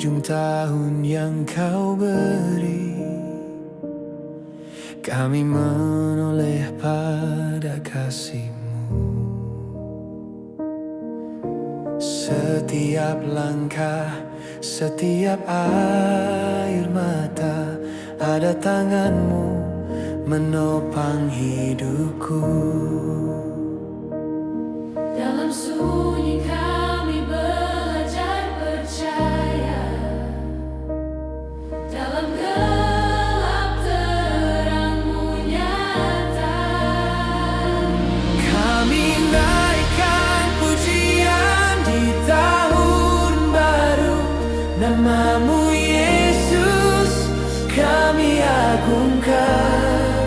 ujung tahun yang kau beri. Kami menoleh pada kasih-Mu. Setiap langkah, setiap air mata, ada tangan-Mu menopang hidupku. Dalam sunyi kami belajar percaya, dalam gelap terang-Mu nyata. Kami naikkan pujian di tahun baru, nama-Mu Yesus kami agungkan.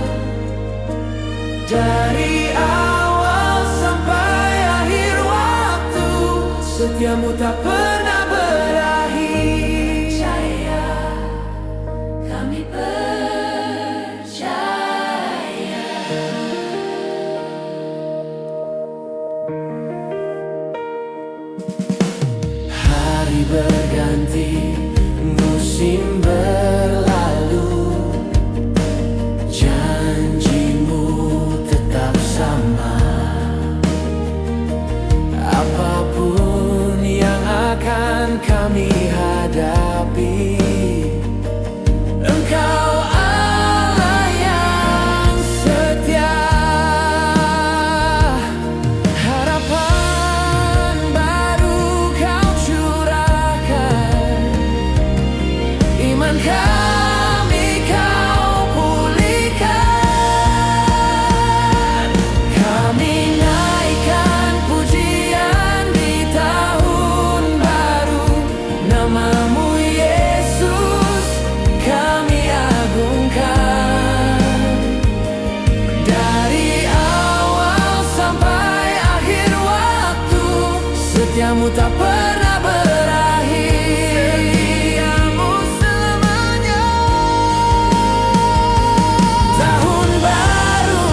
Dari awal sampai akhir waktu, setia-Mu tak pernah berakhir. Percaya, kami percaya. Hari berganti, musim berlalu, janji-Mu tetap sama. Apapun yang akan kami hadapi, Engkau Allah yang setia. Harapan baru Kau curahkan, iman kami Kau pulihkan. Kami naikkan pujian di tahun baru, nama-Mu Yesus kami agungkan. Dari awal sampai akhir waktu, setia-Mu tak pernah berakhir. Setia-Mu selamanya. Tahun baru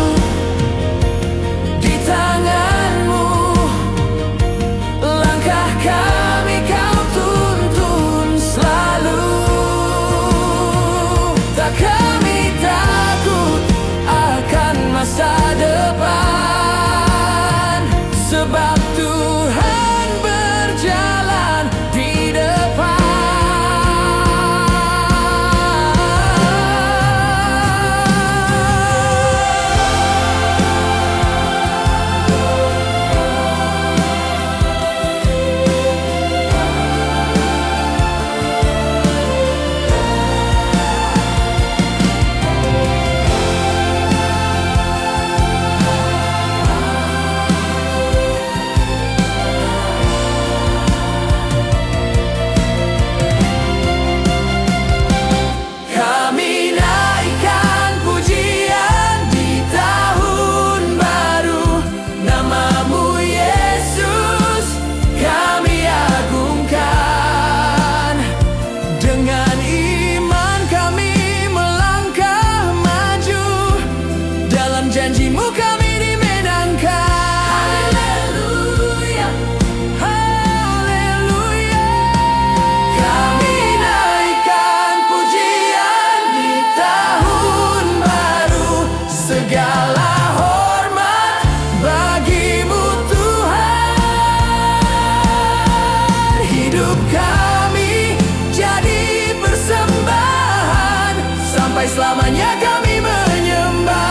di tangan-Mu, langkah kami Kau tuntun selalu. Tak kami takut akan masa depan, sebab Tuhan berjalan di depan. Kami naikkan pujian di tahun baru, nama-Mu Yesus kami agungkan. Dengan iman kami melangkah maju, dalam janji-Mu kami dimenangkan. Haleluya, Haleluya. Kami naikkan pujian di tahun baru, segala hormat bagi-Mu Tuhan. Hidup kami jadi persembahan, sampai selamanya kami menyembah.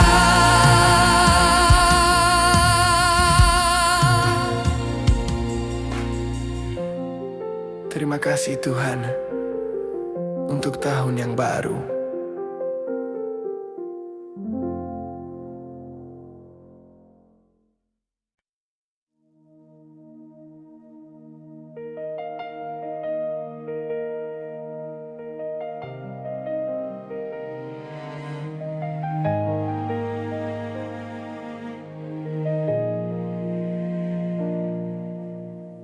Terima kasih Tuhan untuk tahun yang baru.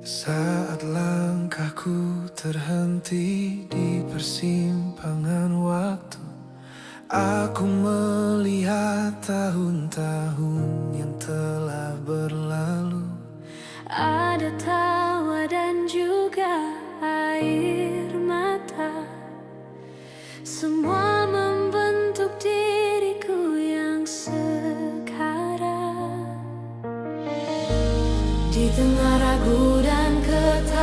Saat langkahku terhenti di persimpangan waktu, aku melihat tahun-tahun yang telah berlalu. ada tawa dan juga air mata. semua membentuk diriku yang sekarang. Di tengah ragu dan ketakutan,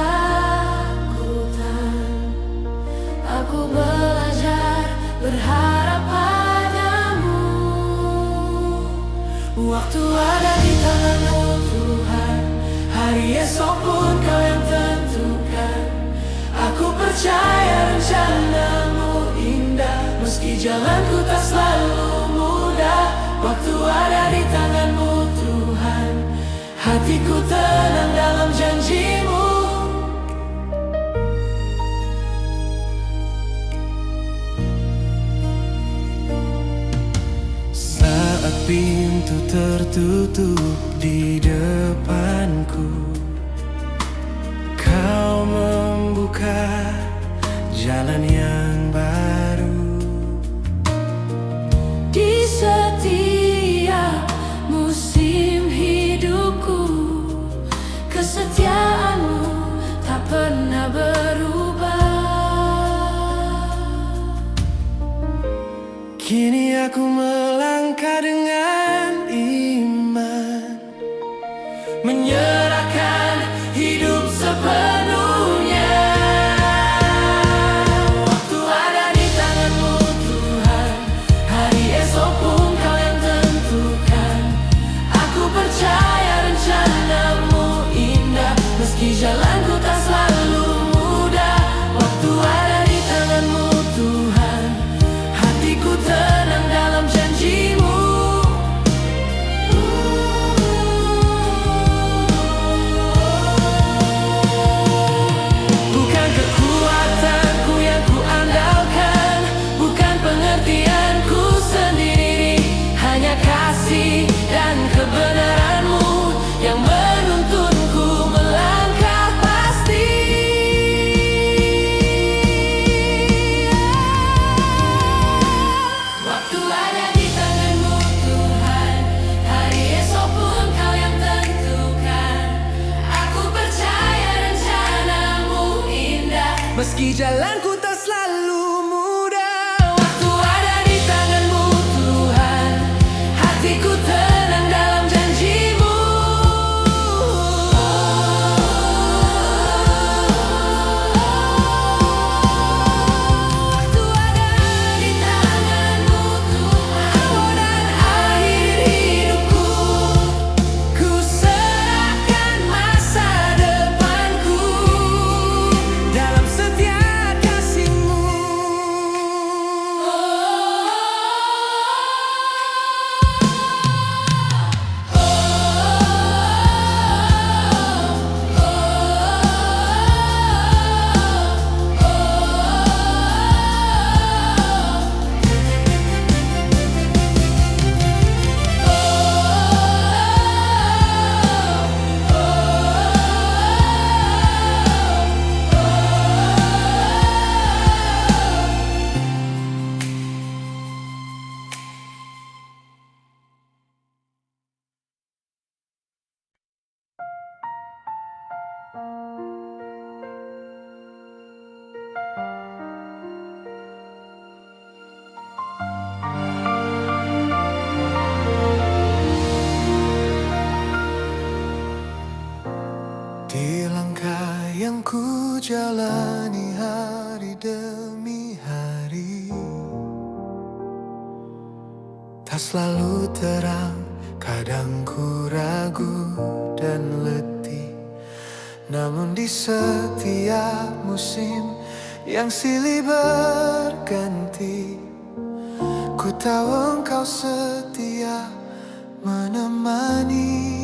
aku belajar berharap padamu. Waktu ada di tanganmu Tuhan, hari esok pun Kau yang tentukan. Aku percaya rencanamu indah, meski jalanku tak selalu mudah. Waktu ada di tanganmu Tuhan, hatiku tenang dalam janjimu. Saat pintu tertutup di depanku, Kau membuka jalan yang baru. Di setiap musim hidupku, kesetiaanmu tak pernah berubah. Kini aku melangkah dengan iman, Menyerahkan hidup sepenuhnya. Waktu ada di tanganmu Tuhan, hari esok pun Kau yang tentukan. Aku percaya rencanamu indah, meski jalanku tak selalu mudah. Waktu ada di tanganmu Tuhan, hatiku tenang dalam janjimu. Bukan kekuatanku yang ku andalkan, bukan pengertianku sendiri, hanya kasih dan kebenaranmu yang menuntunku melangkah pasti. Waktu ada di tanganmu Tuhan, hari esok pun Kau yang tentukan. Aku percaya rencanamu indah, meski jalanku tak selalu mudah. waktu ada di tanganmu Tuhan, hatiku tenang dalam janjimu. Waktu ada di tanganmu Tuhan, awal dan akhir hidupku, ku serahkan masa depanku Dalam setiap kasih-Mu, di langkah yang ku jalani hari demi hari, tak selalu terang, kadang ku ragu dan letih. Namun di setiap musim yang silih berganti, ku tahu Engkau setia menemani.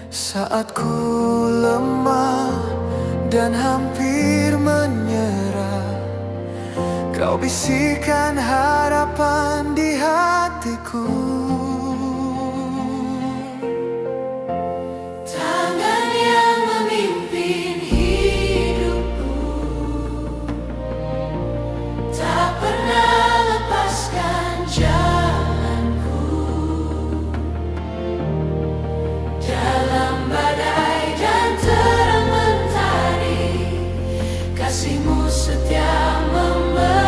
Saat ku lemah dan hampir menyerah, Kau bisikan harapan di hatiku. tangan yang memimpin hidupku, tak pernah lepaskan jalanku. Dalam badai dan terang mentari, kasih-Mu setia memberi.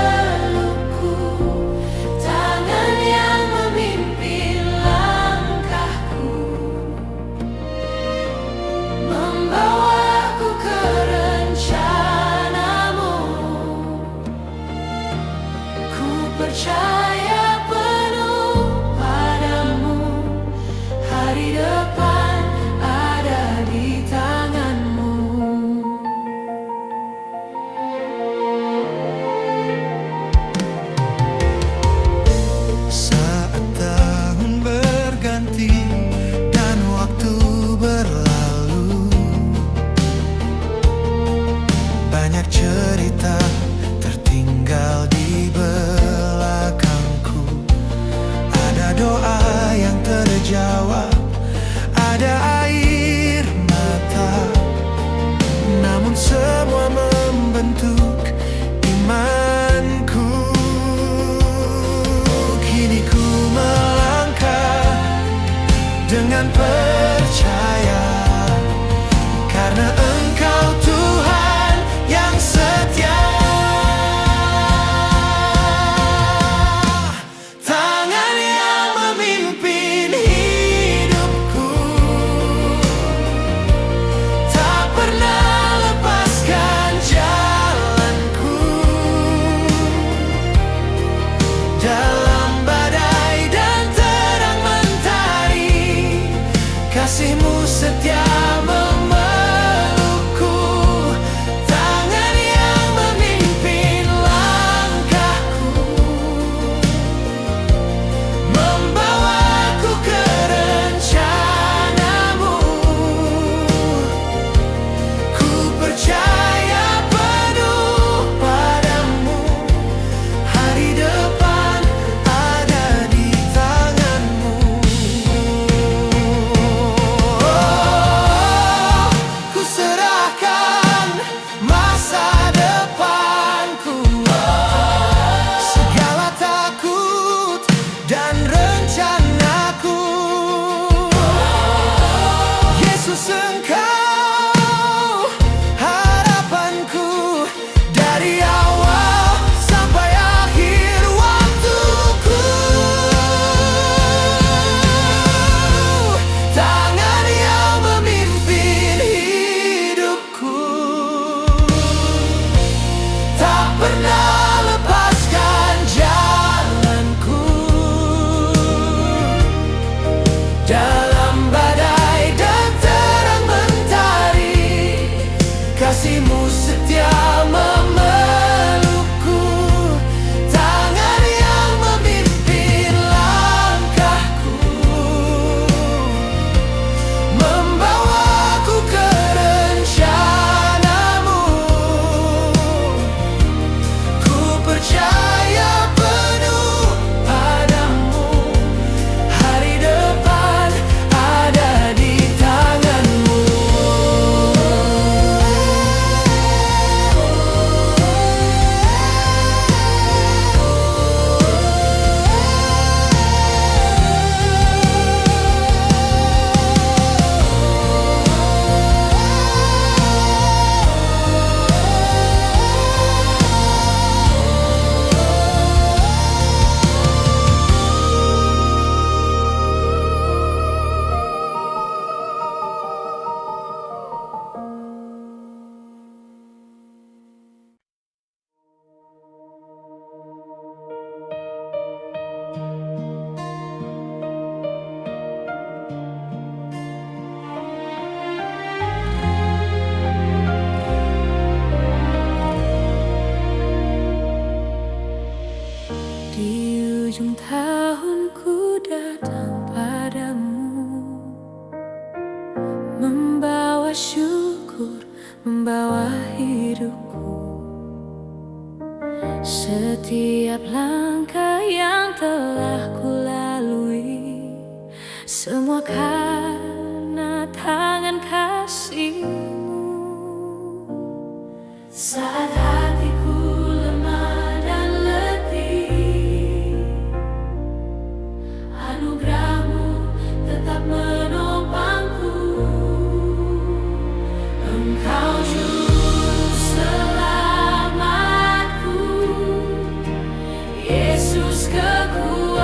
Setiap langkah yang telah kulalui, semua karena tangan kasih-Mu. Saat hatiku lemah dan letih, anugerah-Mu tetap menopangku. Engkau juru selamatku, Yesus kekuatanku.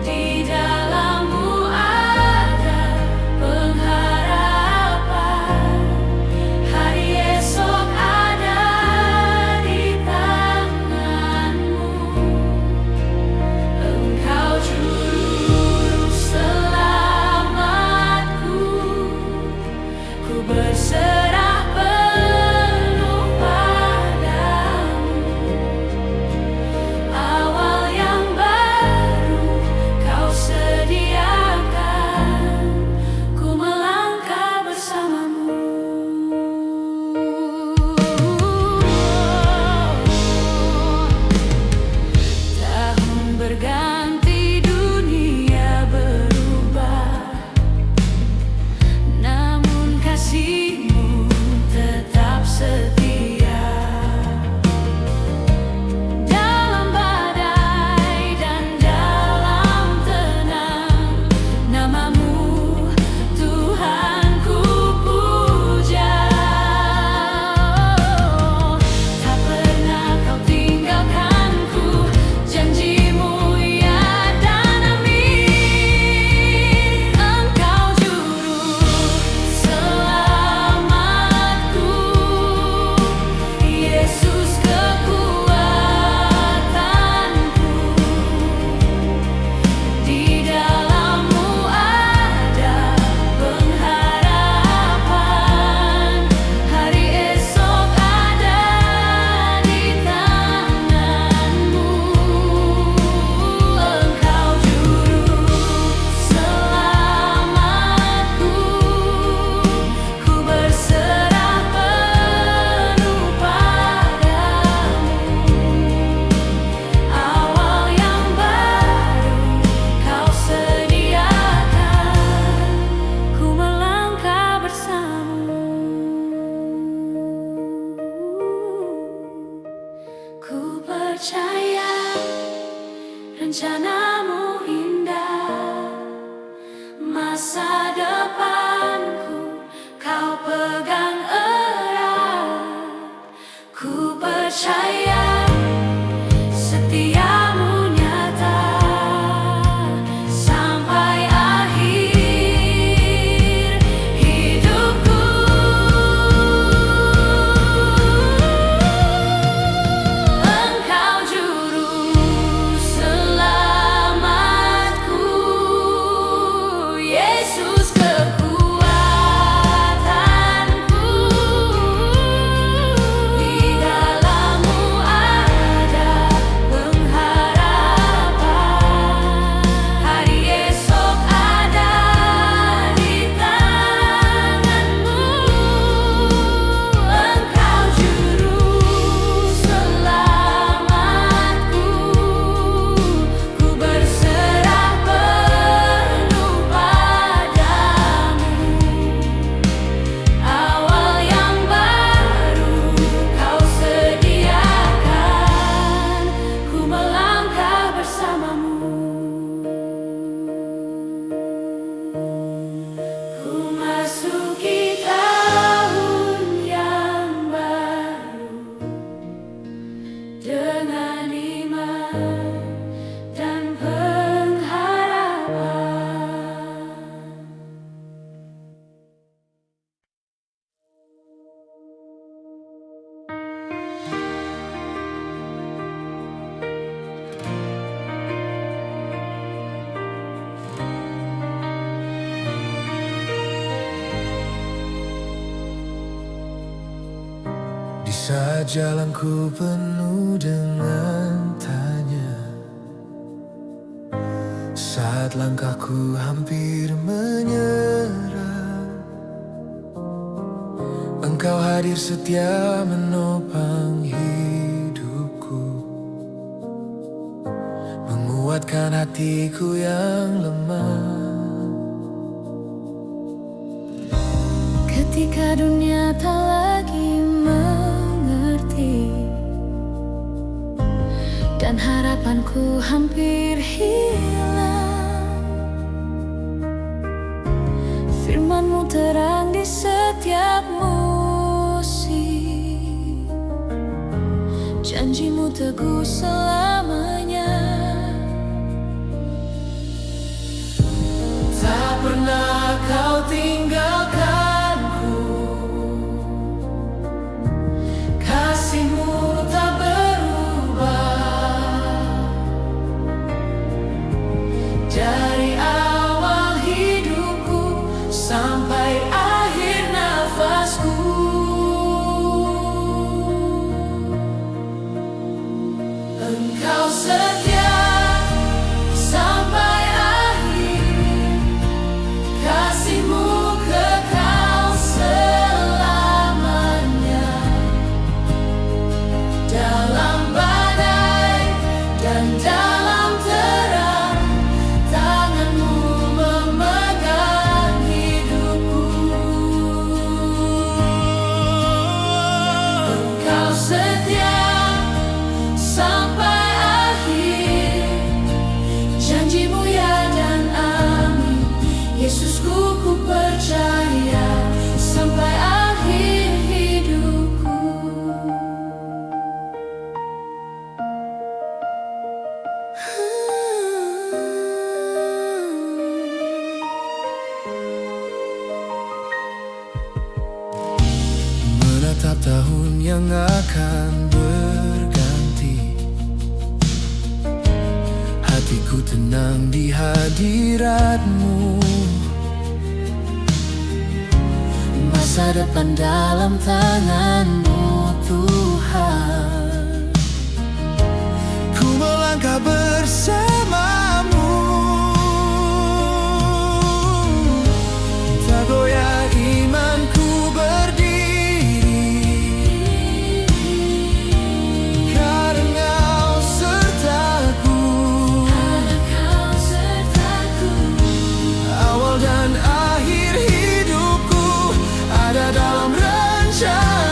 Di dalam-Mu ada pengharapan, hari esok ada di tangan-Mu. Engkau juru selamatku, ku berserah penuh padamu. Awal yang baru Kau sediakan, ku melangkah bersama-Mu. Tahun berganti, dunia berubah, namun kasih-Mu tetap setia. Dalam badai dan dalam tenang, nama-Mu Tuhan ku puja. Tak pernah Kau tinggalkanku, janji-Mu ya dan amin. Engkau juru selamatku, Yesus kekuatanku. Di dalam-Mu ada pengharapan, hari esok ada di tangan-Mu. Engkau juru selamatku, ku berserah penuh padamu. Awal yang baru Kau sediakan, ku melangkah bersama-Mu. Ku percaya rencana-Mu indah, masa depanku Kau pegang erat. Ku percaya setia-Mu nyata sampai akhir hidupku. Engkau juru selamatku, Yesus kekuatanku. Di dalam-Mu ada pengharapan, hari esok ada di tangan-Mu. Engkau juru selamatku, ku berserah penuh padamu. Awal yang baru Kau sediakan, ku melangkah bersama-Mu. Ku masuki tahun yang baru dengan iman dan pengharapan. Di saat jalanku penuh dengan tanya, saat langkahku hampir menyerah, Engkau hadir hadir setia menopang hidupku, menguatkan hatiku yang lemah. Ketika dunia tak lagi mengerti dan harapanku hampir hilang, firman-Mu terang di setiap musim, janji-Mu teguh selamanya. Tak pernah Kau tinggalkanku, kasih-Mu tak berubah. Dari awal hidupku sampai akhir nafasku, Engkau setia sampai akhir, kasih-Mu kekal selamanya. Dalam badai dan dalam terang, tangan-Mu memegang hidupku. Engkau setia sampai akhir, janji-Mu ya dan amin. Yesusku, ku percaya sampai akhir hidupku. Menatap tahun yang akan berganti, hatiku tenang di hadirat-Mu. Masa depan dalam tangan-Mu, Tuhan. Ku melangkah bersama-Mu, tak goyah imanku berdiri, karena Kau sertaku. Awal dan akhir hidupku ada dalam rencana-Mu.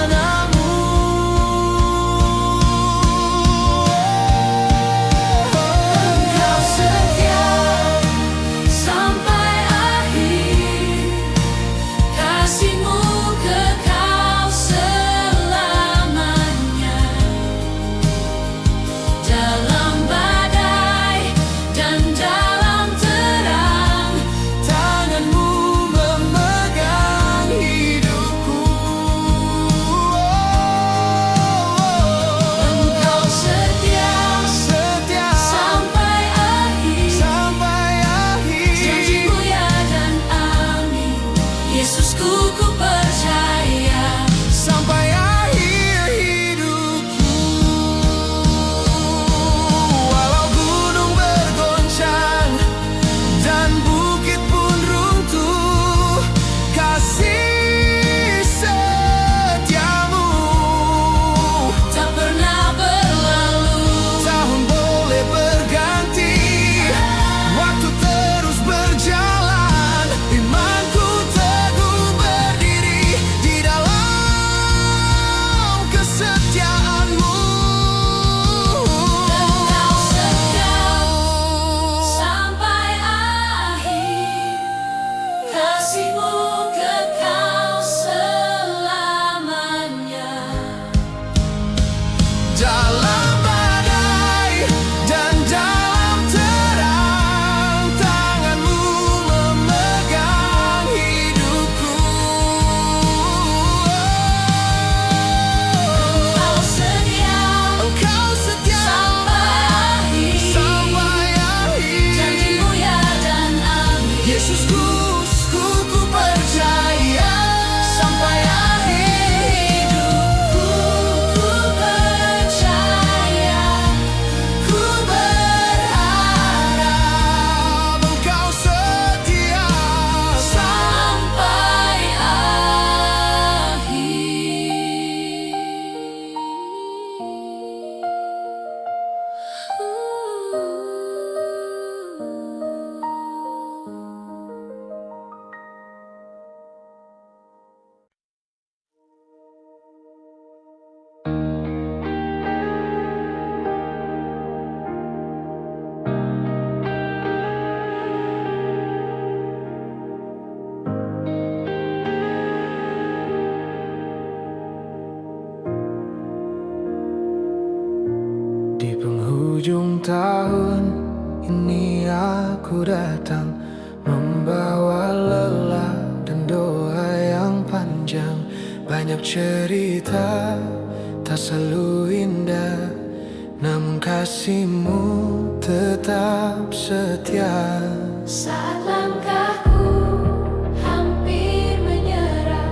penghujung tahun ini aku datang membawa lelah dan doa yang panjang. Banyak cerita tak selalu indah, namun kasihmu tetap setia. Saat langkahku hampir menyerah,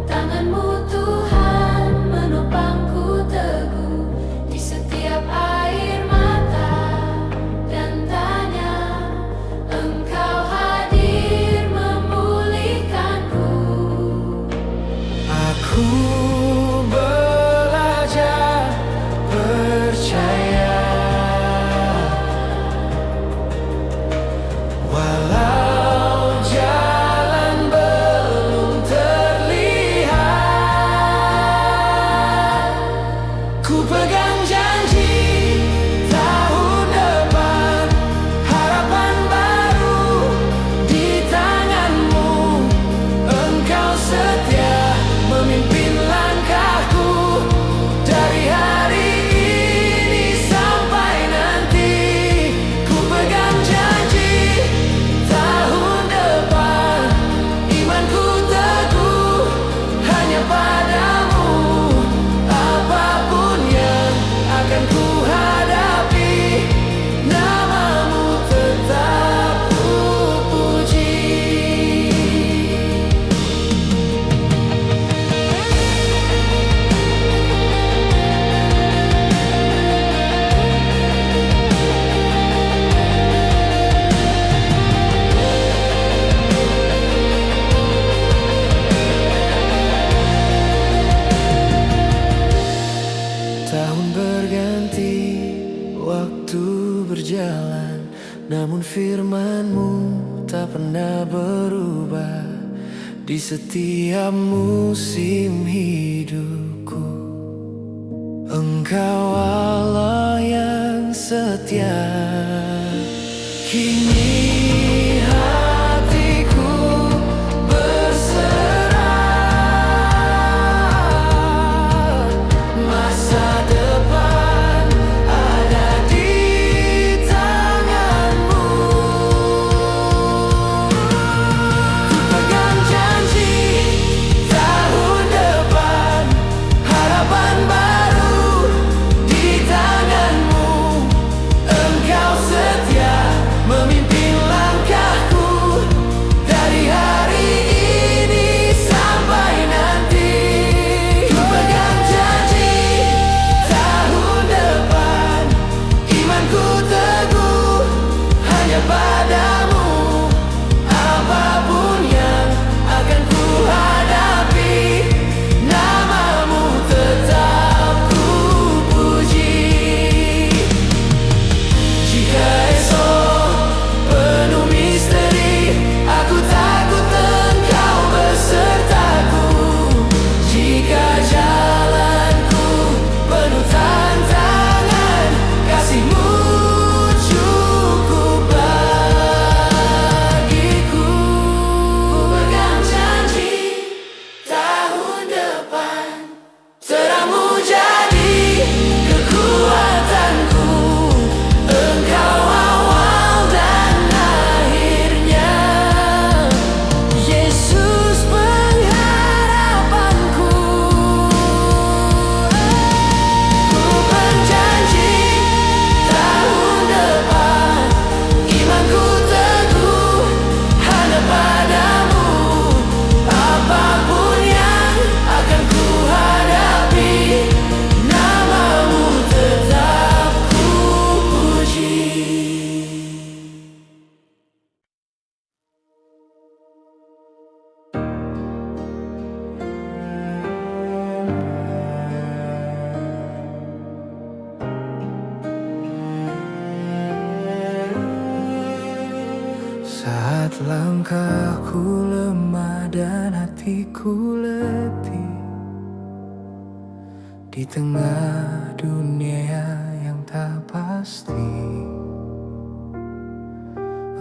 tanganmu Tuhan menopangku teguh. Di setiap air mata dan tanya, Engkau hadir memulihkanku. Aku belajar percaya, walau jalan belum terlihat. Ku pegang janji tahun depan, harapan baru di tanganmu. Engkau setia memimpin langkahku dari hari ini sampai nanti. Ku pegang janji tahun depan, imanku teguh hanya padamu. Apapun yang akan ku hadapi, namamu tetap ku puji. Tahun berganti, waktu berjalan, namun firman-Mu tak pernah berubah. Di setiap musim hidupku, Engkau Allah yang setia. Kini hatiku berserah, masa depan ada di tangan-Mu. Ku pegang janji tahun depan, harapan baru di tangan-Mu. Engkau setia memimpin langkahku dari hari ini sampai nanti. Ku pegang janji tahun depan, imanku teguh hanya padamu. Apapun yang akan ku hadapi, namamu tetap ku puji. Jika esok penuh misteri, aku takut Engkau besertaku. Jika jalanku penuh tantangan, kasih-Mu cukup bagiku. Ku pegang janji tahun depan, terang-Mu jadi kekuatanku. Engkau awal dan akhirnya, Yesus pengharapanku. Ku berjanji tahun depan, imanku teguh hanya padamu. Apapun yang akan ku hadapi, namamu tetap ku puji. Saat langkahku lemah dan hatiku letih, di tengah dunia yang tak pasti,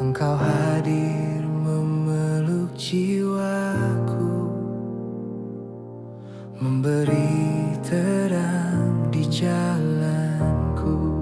Engkau hadir memeluk jiwaku, memberi terang di jalanku.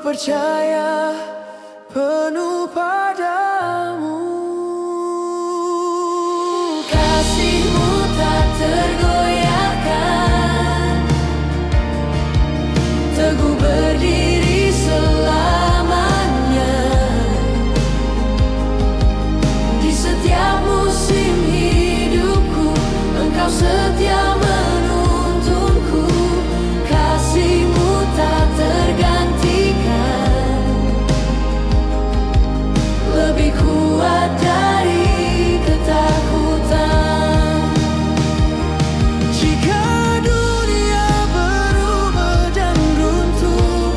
percaya penuh padamu. Kasih-Mu tak tergoyahkan, teguh berdiri selamanya. Di setiap musim hidupku, Engkau setia menuntunku. Kasih-Mu tak tergantikan, lebih kuat dari ketakutan. Jika dunia berubah dan runtuh,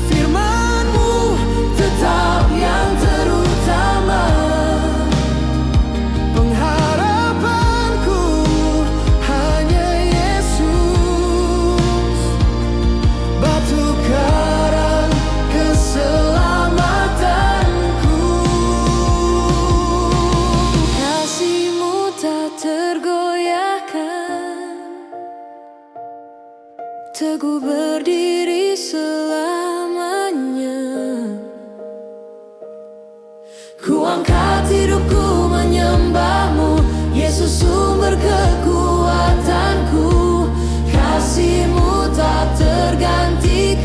Firman-Mu tetap yang terutama. pengharapanku hanya Yesus, batu karang keselamatanku. Kasih-Mu tak tergoyahkan, teguh berdiri selamanya. Ku angkat hidupku menyembah-Mu, Yesus sumber kekuatanku. Kasih-Mu tak tergantikan,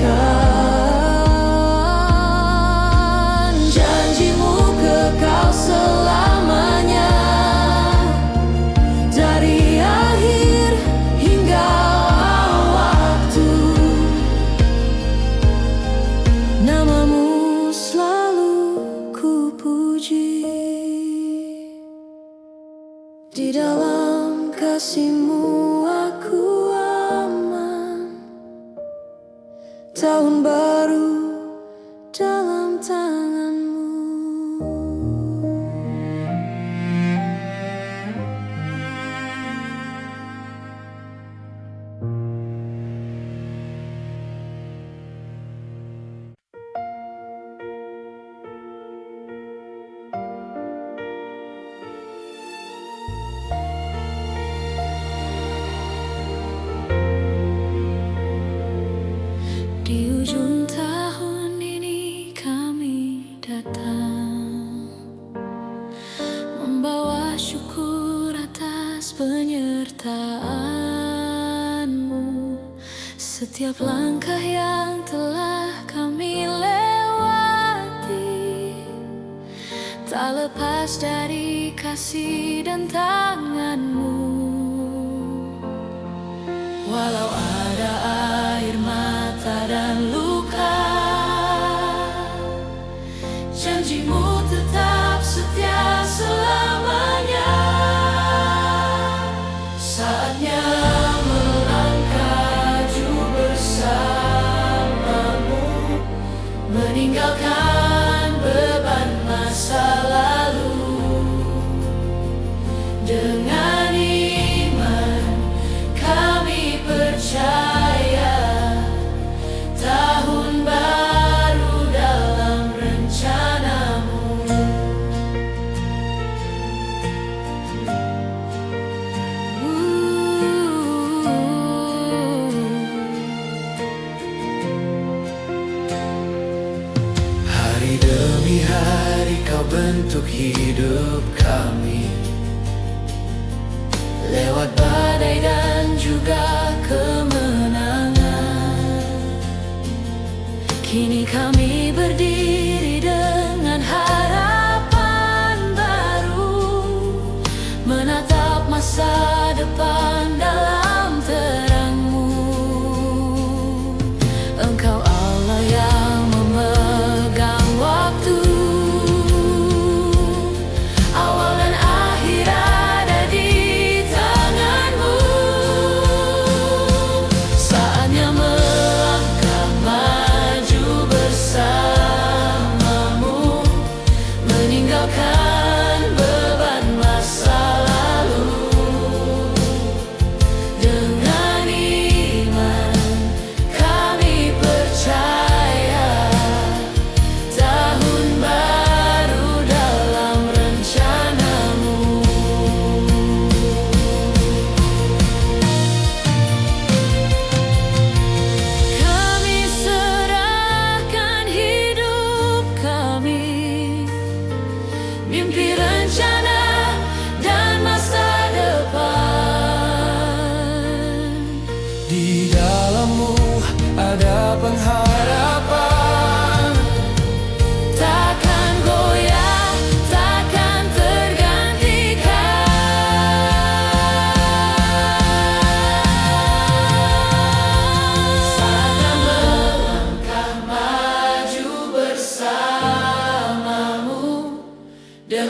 janji-Mu kekal selamanya. Dari akhir hingga waktu, nama-Mu selalu ku puji. Di dalam kasih-Mu aku aman, tahun baru dalam tangan-Mu. Di ujung tahun ini kami datang, membawa syukur atas penyertaan-Mu. Setiap langkah yang telah kami lewati, tak lepas dari kasih dan tangan-Mu. Walau ada air mata dan luka, janji-Mu tetap setia selamanya. Saatnya melangkah jauh bersama-Mu, meninggalkan beban masa lalu. Dengan iman kami percaya, tahun baru dalam rencana-Mu. hari demi hari Kau bentuk hidup kami, Lewat badai dan juga kemenangan, kini kami berdiri dengan harapan baru, menatap masa depan dalam terang-Mu. Engkau Allah yang memegang waktu, awal dan akhir ada di tangan-Mu. Saatnya melangkah maju bersama,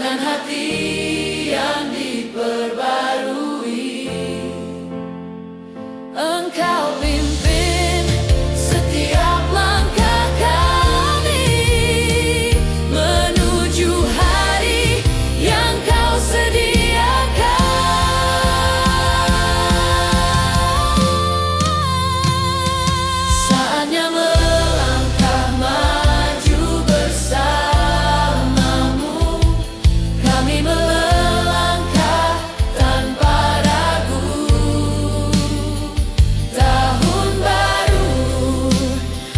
dengan hati yang diperbarui. Engkau pimpin setiap langkah kami menuju hari yang Kau sediakan. Saatnya melangkah maju bersamamu, kami melangkah tanpa ragu. Tahun baru,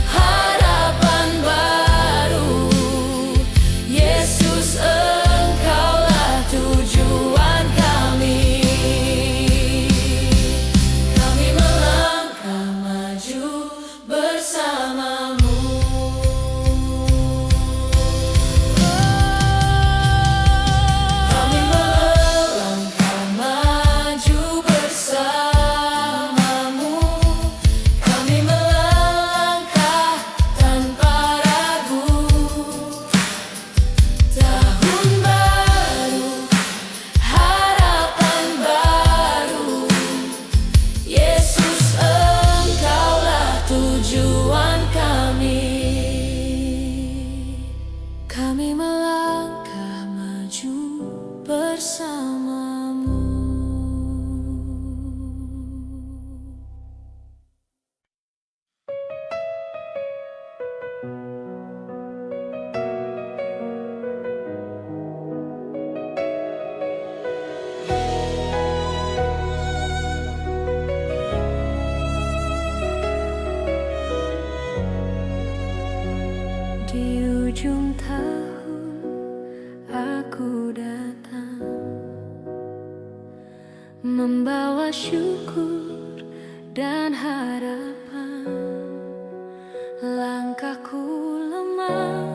harapan baru, Yesus Engkaulah tujuan kami. Kami melangkah maju bersamamu. Kami melangkah maju bersamamu. Kami melangkah tanpa ragu. Tahun baru, harapan baru, Yesus Engkaulah tujuan kami. Kami melangkah maju bersamamu. Di ujung tahun aku datang membawa syukur dan harapan. Langkahku lemah,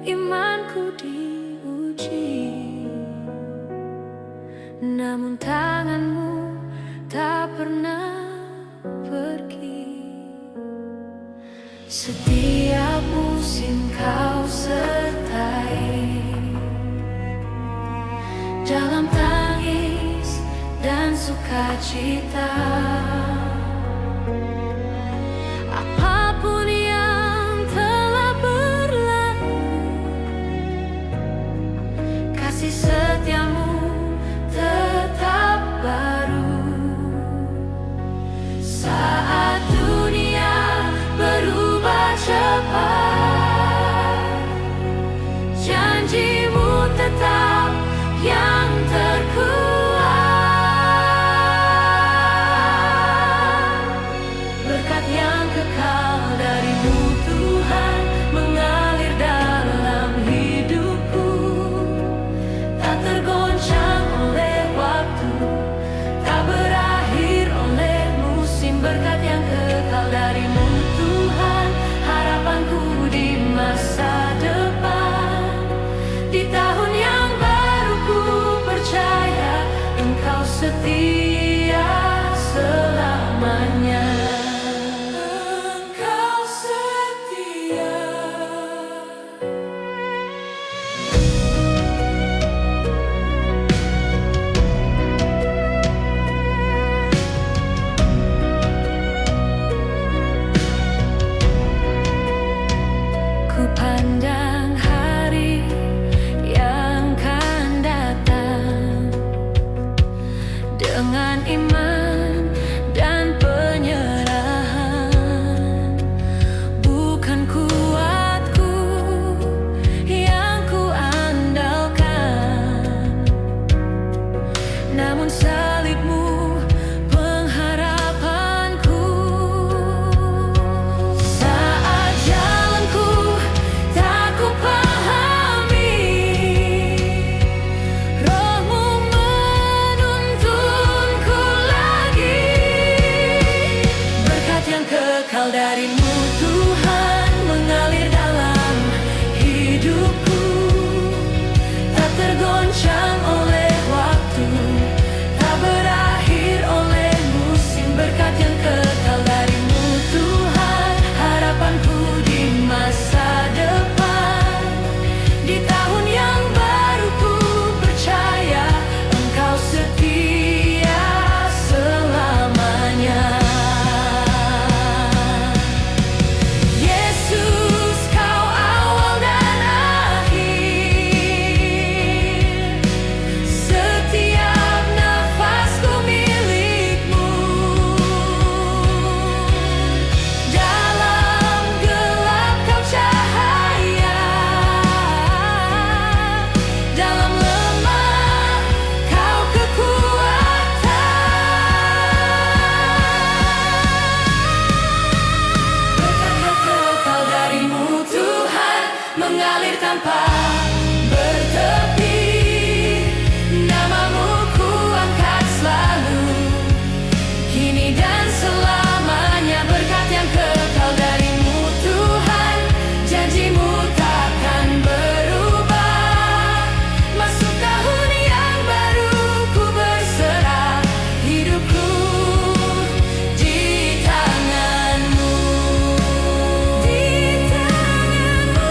imanku diuji, namun tanganmu tak pernah pergi. Setiap musim Kau sertai, dalam tangis dan sukacita. Apapun yang telah berlalu, kasih setiamu tetap baru. Saat dunia berubah cepat, janjimu tetap yang terkuat. mengalir tanpa bertepi. Namamu ku angkat selalu, kini dan selamanya. Berkat yang kekal darimu Tuhan, janjimu takkan berubah. Masuk tahun yang baru, ku berserah hidupku di tanganmu. Di tanganmu.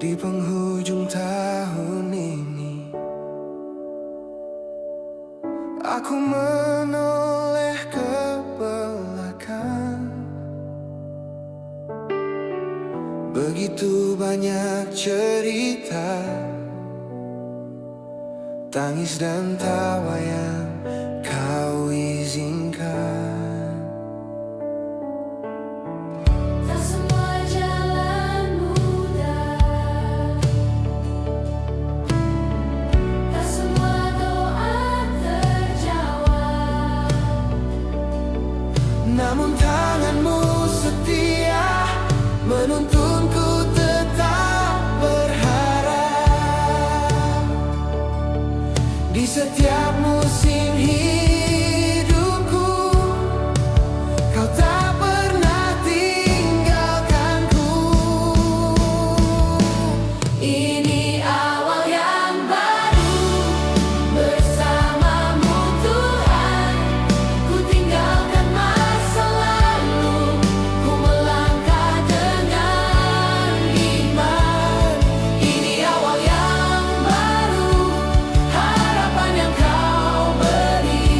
Di penghujung tahun ini, aku menoleh ke belakang. Begitu banyak cerita, tangis dan tawa yang kau izinkan. Tak semua jalan mudah, tak semua doa terjawab. Namun tanganmu setia menuntunku tetap berharap. Di setiap musim hidupku, kau tak pernah tinggalkanku. Ini awal yang baru bersamamu Tuhan. Ku tinggalkan masa lalu, ku melangkah dengan iman. Ini awal yang baru, harapan yang kau beri.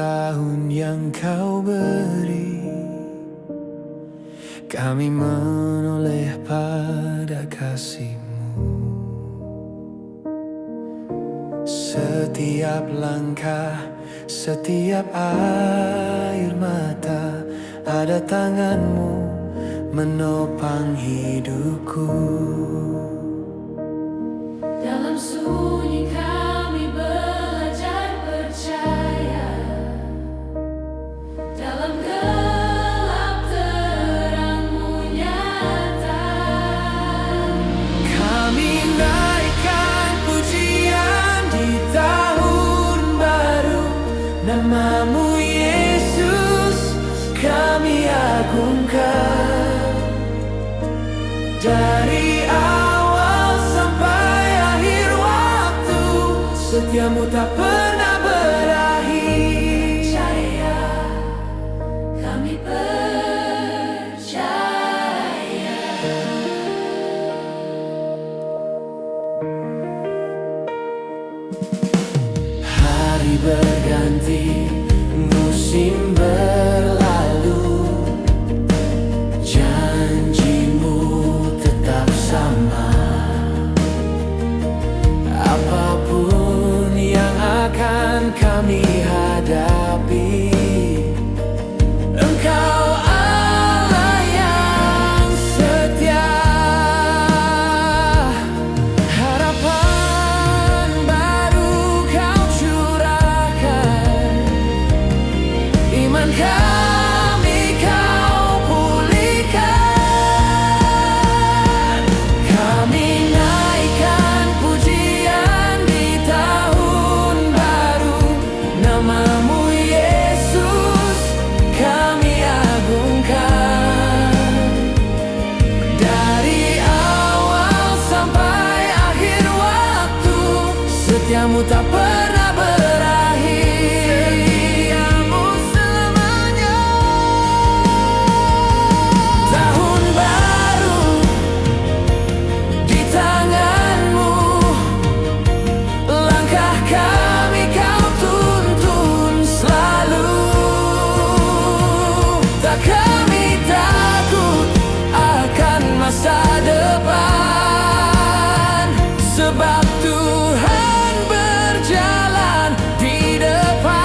tahun yang kau beri. Kami menoleh pada kasih-Mu. Setiap langkah, setiap air mata, ada tangan-Mu menopang hidupku. Dalam sunyi kami belajar percaya, dalam gelap terang-Mu nyata. Kami naikkan pujian di tahun baru, nama-Mu Yesus kami agungkan. Dari awal sampai akhir waktu, setia-Mu tak pernah berakhir. Percaya, kami percaya. Hari berganti, musim berlalu, janji-Mu tetap sama. Apapun yang akan kami hadapi, Engkau Allah yang setia. Harapan baru Kau curahkan, iman kami Kau pulihkan. Kami naikkan pujian di tahun baru, nama-Mu Yesus kami agungkan. Dari awal sampai akhir waktu, setia-Mu tak pernah berakhir. Setia-Mu selamanya. Tahun baru di tangan-Mu, langkah kami Kau tuntun selalu. Tak kami takut akan masa depan, sebab Tuhan berjalan di depan.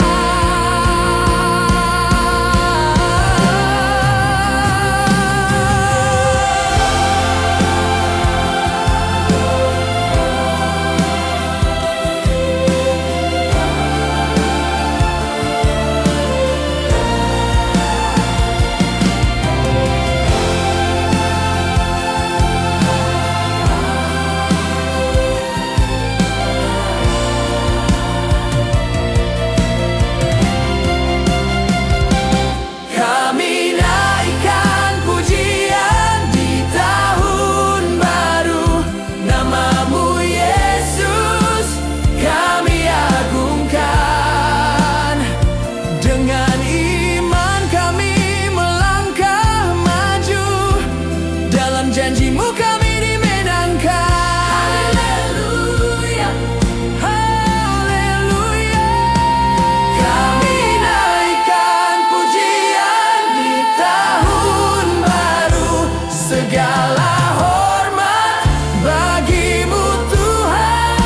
Kami naikkan pujian di tahun baru, nama-Mu Yesus kami agungkan. Dengan iman kami melangkah maju, dalam janji-Mu kami dimenangkan. Haleluya, Haleluya. Kami naikkan pujian di tahun baru, segala hormat bagi-Mu Tuhan.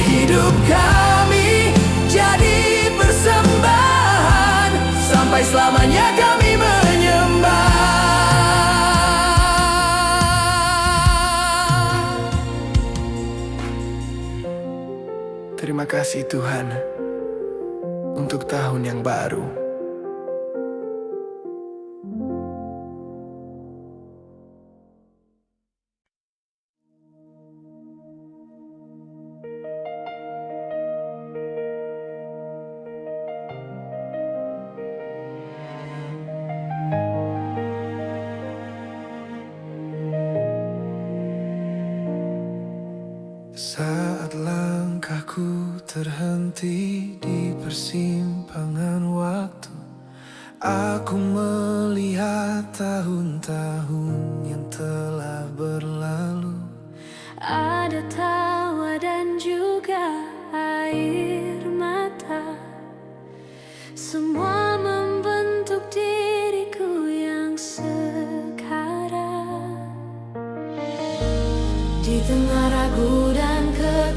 Hidup kami jadi persembahan, sampai selamanya kami menyembah. Terima kasih Tuhan untuk tahun yang baru. Saat langkahku terhenti di persimpangan waktu, aku melihat tahun-tahun yang telah berlalu. ada tawa dan juga air mata. Di tengah ragu dan ketakutan,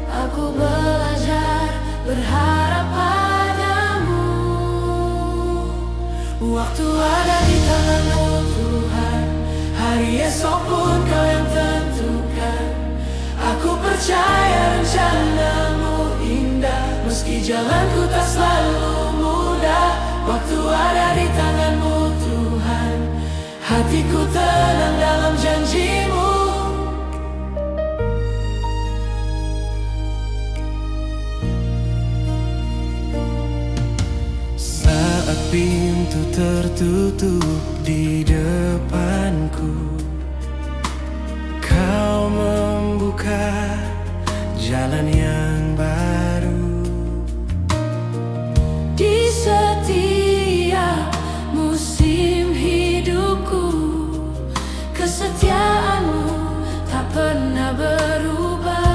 aku belajar berharap padamu. Waktu ada di tangan-Mu Tuhan, hari esok pun Kau yang tentukan. Aku percaya rencana-Mu indah, meski jalanku tak selalu mudah. Waktu ada di tangan-Mu Tuhan, hatiku tenang dalam janji-Mu. Saat pintu tertutup di depanku, Kau membuka jalan yang baru. Di setiap musim hidupku, kesetiaan-Mu tak pernah berubah.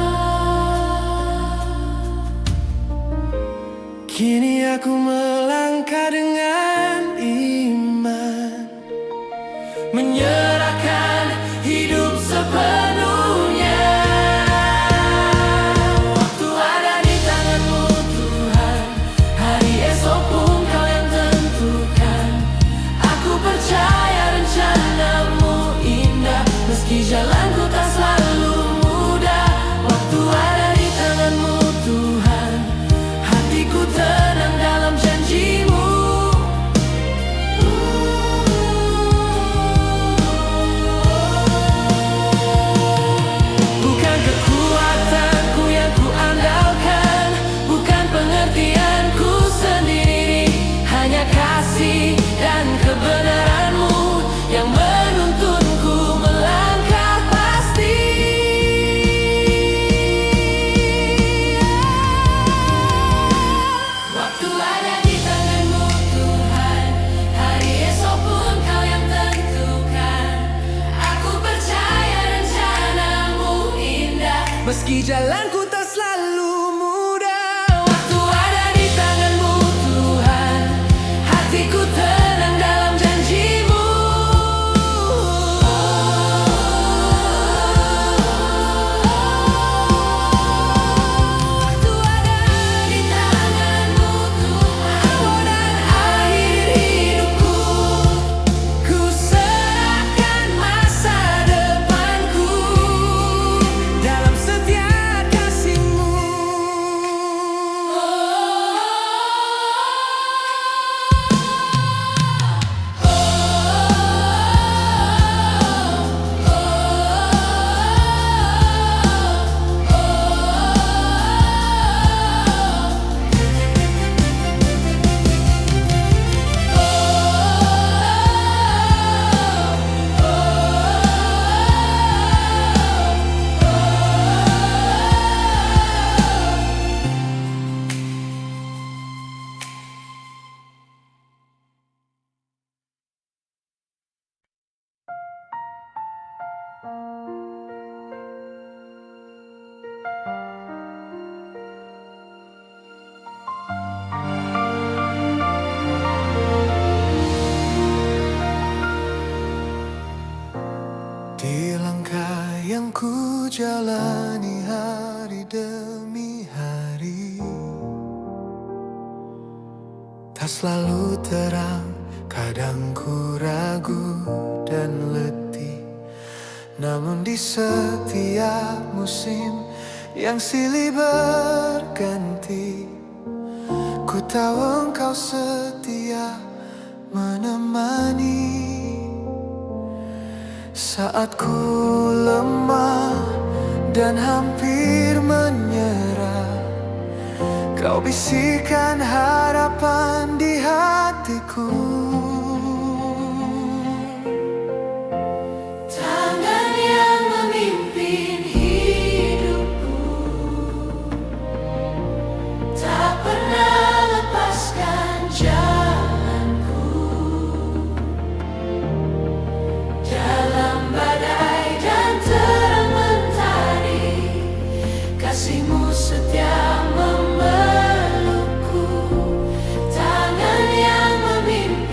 Kini aku melangkah dengan iman, Menyerahkan hidup sepenuhnya. Waktu ada di tangan-Mu Tuhan, hari esok pun Kau yang tentukan. Aku percaya rencana-Mu indah, meski jalanku tak selalu mudah. Waktu ada di tangan-Mu Tuhan, hatiku tenang dalam janji-Mu. Bukan kekuatanku yang ku andalkan, bukan pengertianku sendiri, hanya kasih dan kebenaran-Mu yang menuntunku melangkah pasti. Waktu ada di tangan-Mu Tuhan, hari esok pun Kau yang tentukan. Aku percaya rencana-Mu indah, meski jalanku tak selalu mudah. Waktu ada di tangan-Mu Tuhan, hatiku tenang dalam janji-Mu. Waktu ada di tangan-Mu Tuhan, awal dan akhir hidupku, ku serahkan masa depanku dalam setiap kasih-Mu. di langkah yang ku jalani hari demi hari, tak selalu terang, kadang ku ragu dan letih. Namun di setiap musim yang silih berganti, ku tahu Engkau setia menemani. Saat ku lemah dan hampir menyerah, Kau bisikan harapan di hatiku. Tangan yang memimpin hidupku, tak pernah lepaskan jalanku. Dalam badai dan terang mentari, kasih-Mu setia memelukku. Tangan yang memimpin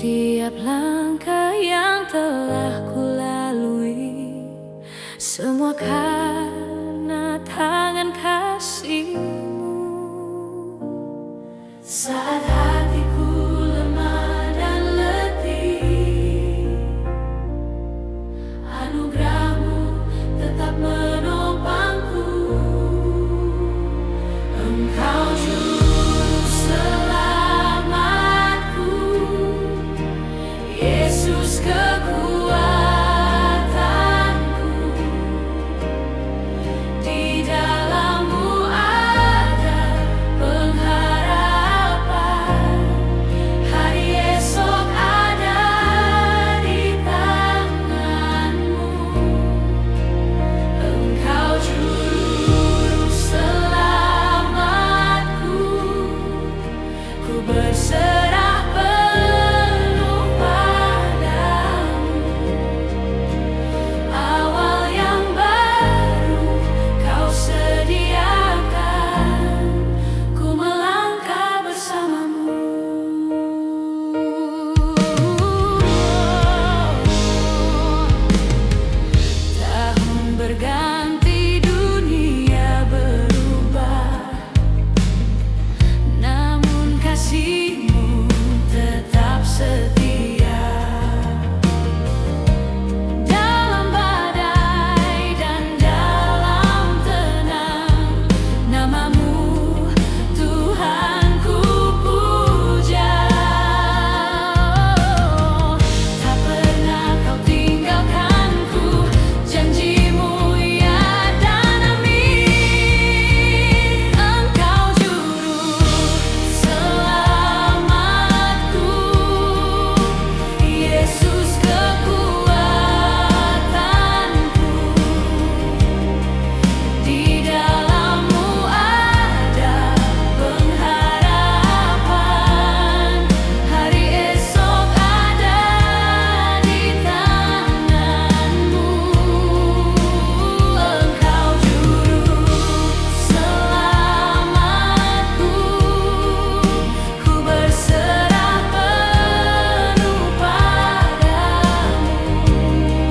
setiap langkah yang telah kulalui, semua